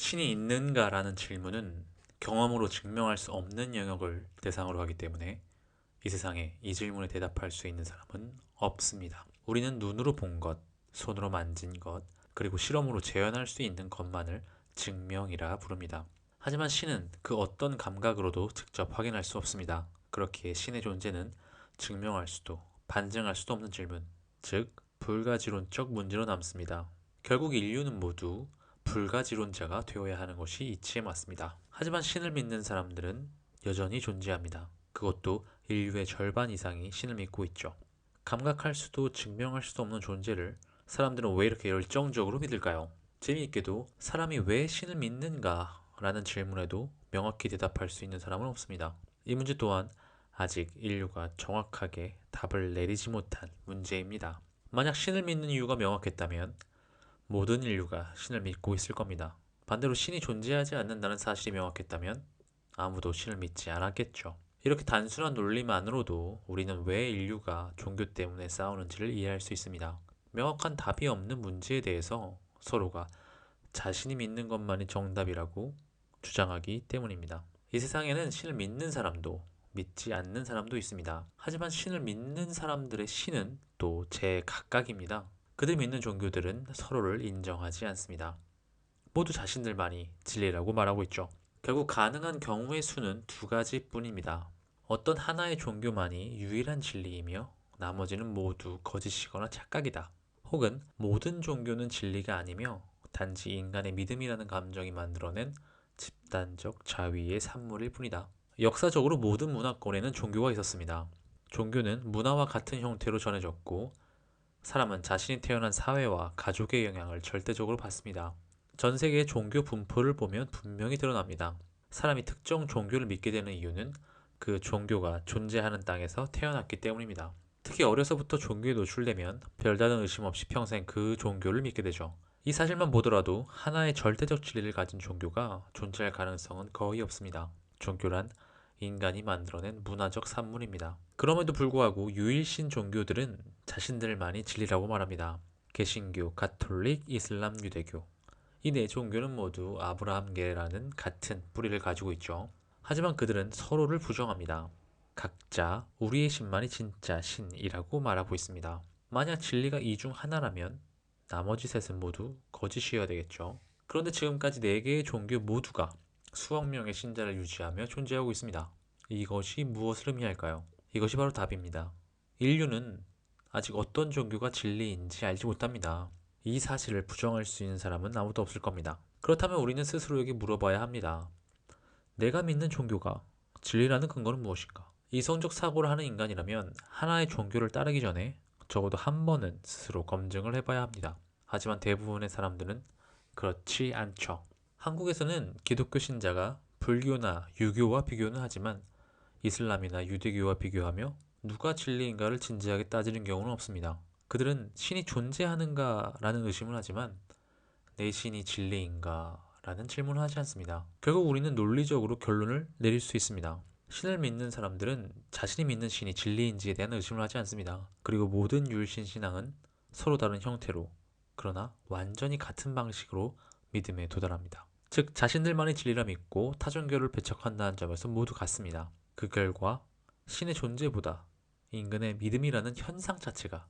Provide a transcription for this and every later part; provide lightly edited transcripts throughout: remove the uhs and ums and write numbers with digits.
신이 있는가라는 질문은 경험으로 증명할 수 없는 영역을 대상으로 하기 때문에 이 세상에 이 질문에 대답할 수 있는 사람은 없습니다. 우리는 눈으로 본 것, 손으로 만진 것, 그리고 실험으로 재현할 수 있는 것만을 증명이라 부릅니다. 하지만 신은 그 어떤 감각으로도 직접 확인할 수 없습니다. 그렇기에 신의 존재는 증명할 수도 반증할 수도 없는 질문, 즉 불가지론적 문제로 남습니다. 결국 인류는 모두 불가지론자가 되어야 하는 것이 이치에 맞습니다. 하지만 신을 믿는 사람들은 여전히 존재합니다. 그것도 인류의 절반 이상이 신을 믿고 있죠. 감각할 수도 증명할 수도 없는 존재를 사람들은 왜 이렇게 열정적으로 믿을까요? 재미있게도 사람이 왜 신을 믿는가 라는 질문에도 명확히 대답할 수 있는 사람은 없습니다. 이 문제 또한 아직 인류가 정확하게 답을 내리지 못한 문제입니다. 만약 신을 믿는 이유가 명확했다면 모든 인류가 신을 믿고 있을 겁니다. 반대로 신이 존재하지 않는다는 사실이 명확했다면 아무도 신을 믿지 않았겠죠. 이렇게 단순한 논리만으로도 우리는 왜 인류가 종교 때문에 싸우는지를 이해할 수 있습니다. 명확한 답이 없는 문제에 대해서 서로가 자신이 믿는 것만이 정답이라고 주장하기 때문입니다. 이 세상에는 신을 믿는 사람도 믿지 않는 사람도 있습니다. 하지만 신을 믿는 사람들의 신은 또 제각각입니다. 그들 믿는 종교들은 서로를 인정하지 않습니다. 모두 자신들만이 진리라고 말하고 있죠. 결국 가능한 경우의 수는 두 가지뿐입니다. 어떤 하나의 종교만이 유일한 진리이며 나머지는 모두 거짓이거나 착각이다. 혹은 모든 종교는 진리가 아니며 단지 인간의 믿음이라는 감정이 만들어낸 집단적 자위의 산물일 뿐이다. 역사적으로 모든 문화권에는 종교가 있었습니다. 종교는 문화와 같은 형태로 전해졌고 사람은 자신이 태어난 사회와 가족의 영향을 절대적으로 받습니다. 전 세계의 종교 분포를 보면 분명히 드러납니다. 사람이 특정 종교를 믿게 되는 이유는 그 종교가 존재하는 땅에서 태어났기 때문입니다. 특히 어려서부터 종교에 노출되면 별다른 의심 없이 평생 그 종교를 믿게 되죠. 이 사실만 보더라도 하나의 절대적 진리를 가진 종교가 존재할 가능성은 거의 없습니다. 종교란 인간이 만들어낸 문화적 산물입니다. 그럼에도 불구하고 유일신 종교들은 자신들만이 진리라고 말합니다. 개신교, 가톨릭, 이슬람, 유대교. 이 네 종교는 모두 아브라함계라는 같은 뿌리를 가지고 있죠. 하지만 그들은 서로를 부정합니다. 각자 우리의 신만이 진짜 신이라고 말하고 있습니다. 만약 진리가 이 중 하나라면 나머지 셋은 모두 거짓이어야 되겠죠. 그런데 지금까지 네 개의 종교 모두가 수억 명의 신자를 유지하며 존재하고 있습니다. 이것이 무엇을 의미할까요? 이것이 바로 답입니다. 인류는 아직 어떤 종교가 진리인지 알지 못합니다. 이 사실을 부정할 수 있는 사람은 아무도 없을 겁니다. 그렇다면 우리는 스스로에게 물어봐야 합니다. 내가 믿는 종교가 진리라는 근거는 무엇인가? 이성적 사고를 하는 인간이라면 하나의 종교를 따르기 전에 적어도 한 번은 스스로 검증을 해봐야 합니다. 하지만 대부분의 사람들은 그렇지 않죠. 한국에서는 기독교 신자가 불교나 유교와 비교는 하지만 이슬람이나 유대교와 비교하며 누가 진리인가를 진지하게 따지는 경우는 없습니다. 그들은 신이 존재하는가라는 의심을 하지만 내 신이 진리인가? 라는 질문을 하지 않습니다. 결국 우리는 논리적으로 결론을 내릴 수 있습니다. 신을 믿는 사람들은 자신이 믿는 신이 진리인지에 대한 의심을 하지 않습니다. 그리고 모든 유일신 신앙은 서로 다른 형태로 그러나 완전히 같은 방식으로 믿음에 도달합니다. 즉 자신들만의 진리라 믿고 타종교를 배척한다는 점에서 모두 같습니다. 그 결과 신의 존재보다 인간의 믿음이라는 현상 자체가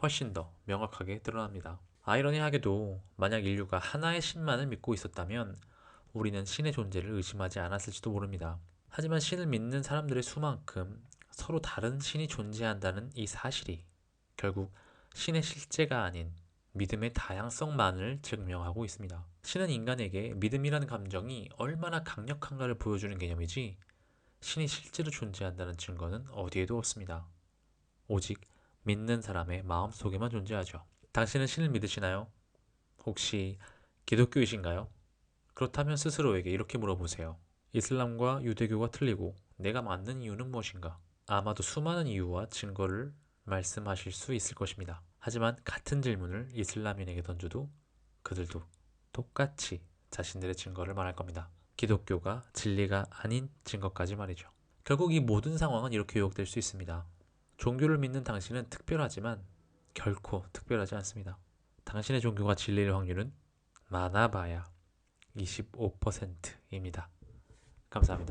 훨씬 더 명확하게 드러납니다. 아이러니하게도 만약 인류가 하나의 신만을 믿고 있었다면 우리는 신의 존재를 의심하지 않았을지도 모릅니다. 하지만 신을 믿는 사람들의 수만큼 서로 다른 신이 존재한다는 이 사실이 결국 신의 실제가 아닌 믿음의 다양성만을 증명하고 있습니다. 신은 인간에게 믿음이라는 감정이 얼마나 강력한가를 보여주는 개념이지 신이 실제로 존재한다는 증거는 어디에도 없습니다. 오직 믿는 사람의 마음속에만 존재하죠. 당신은 신을 믿으시나요? 혹시 기독교이신가요? 그렇다면 스스로에게 이렇게 물어보세요. 이슬람과 유대교가 틀리고 내가 맞는 이유는 무엇인가? 아마도 수많은 이유와 증거를 말씀하실 수 있을 것입니다. 하지만 같은 질문을 이슬람인에게 던져도 그들도 똑같이 자신들의 증거를 말할 겁니다. 기독교가 진리가 아닌 증거까지 말이죠. 결국 이 모든 상황은 이렇게 요약될 수 있습니다. 종교를 믿는 당신은 특별하지만 결코 특별하지 않습니다. 당신의 종교가 진리일 확률은 많아봐야 25%입니다. 감사합니다.